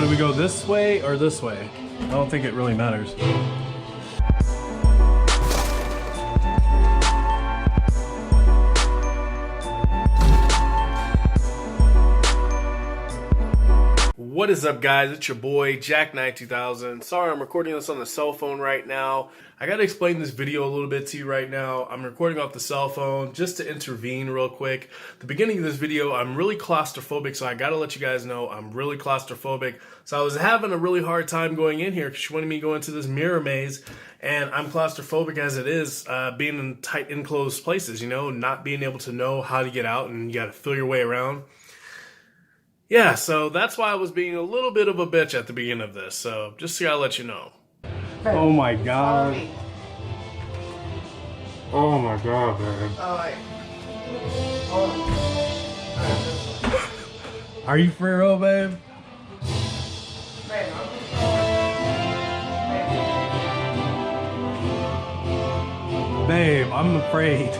do we go this way or this way? I don't think it really matters. What is up, guys? It's your boy Jack Knight 2000. Sorry, I'm recording this on the cell phone right now. I gotta explain this video a little bit to you right now. I'm recording off the cell phone just to intervene real quick. The beginning of this video, I'm really claustrophobic, so I gotta let you guys know I'm really claustrophobic. So I was having a really hard time going in here because she wanted me to go into this mirror maze, and I'm claustrophobic as it is, being in tight, enclosed places, you know, not being able to know how to get out, and you gotta feel your way around. Yeah, so that's why I was being a little bit of a bitch at the beginning of this. So just gotta let you know. Oh my god. Oh my god, man. Are you for real, babe? Babe, I'm afraid.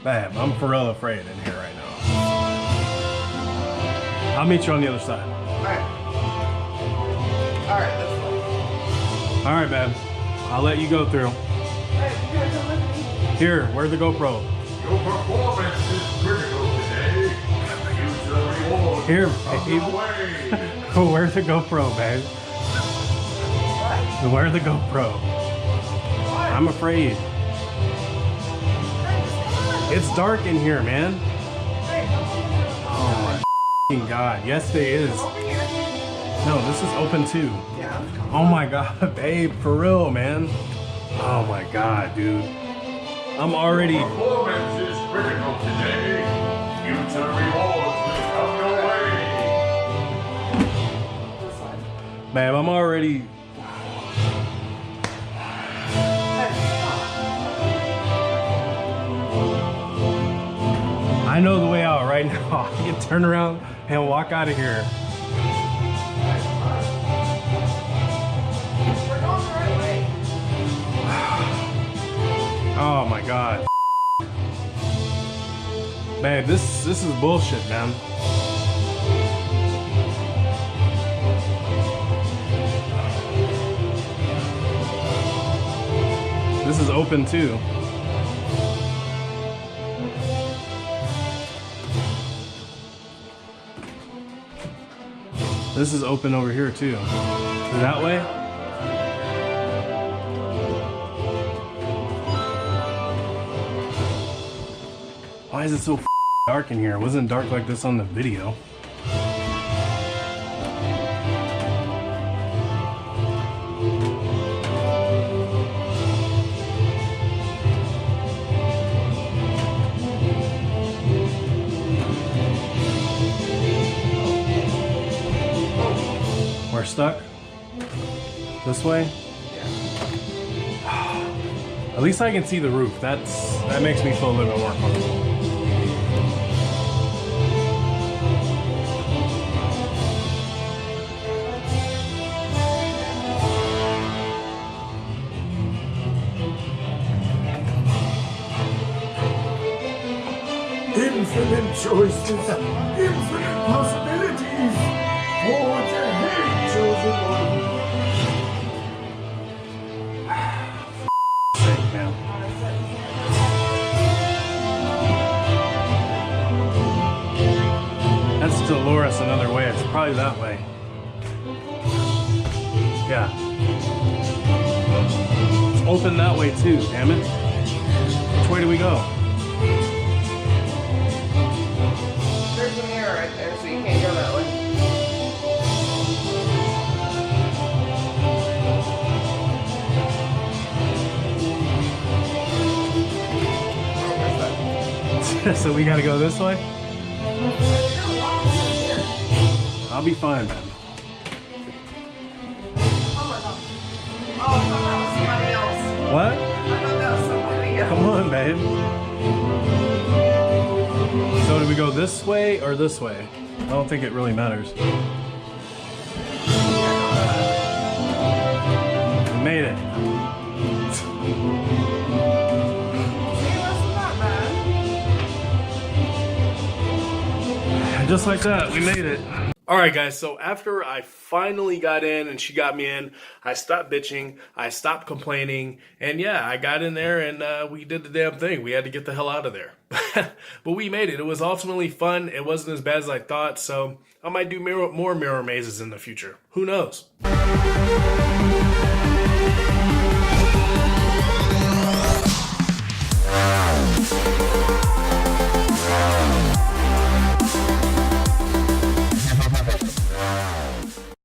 Babe, I'm for real afraid in here right now. I'll meet you on the other side. Alright. Alright, that's fine. Alright, babe. I'll let you go through. Alright, you guys are with me. Here, where's the GoPro? Your performance is critical today. Future rewards Here, on the way. where's the GoPro, babe? What? Where's the GoPro? What? I'm afraid. It's dark in here, man. Oh my god. Yes, it is. No, this is open too. Yeah. Oh my god, babe, for real, man. Oh my god, dude. I'm already. Performance is critical today. Future rewards will come your way. Babe, I'm already. I know the way out right now. I can turn around and walk out of here. We're going the right way. Oh my god. Man, this is bullshit, man. This is open too. This is open over here too. That way? Why is it so dark in here? It wasn't dark like this on the video. We're stuck? This way? Yeah. At least I can see the roof. That makes me feel a little bit more comfortable. Infinite choices, infinite possibilities. Forge ahead, chosen one. Sick, man. That's to lure us another way. It's probably that way. Yeah. It's open that way too, damn it. Which way do we go? There's a mirror right there, so you can't go that way. So we gotta go this way? I'll be fine, man. Oh my god. Oh, I thought that was somebody else. What? I thought that was somebody else. Come on, babe. So do we go this way or this way? I don't think it really matters. We made it. just like that, we made it. All right, guys, so after I finally got in and she got me in, I stopped bitching, I stopped complaining, and yeah, I got in there and we did the damn thing. We had to get the hell out of there. But we made it. It was ultimately fun. It wasn't as bad as I thought, so I might do more mirror mazes in the future. Who knows?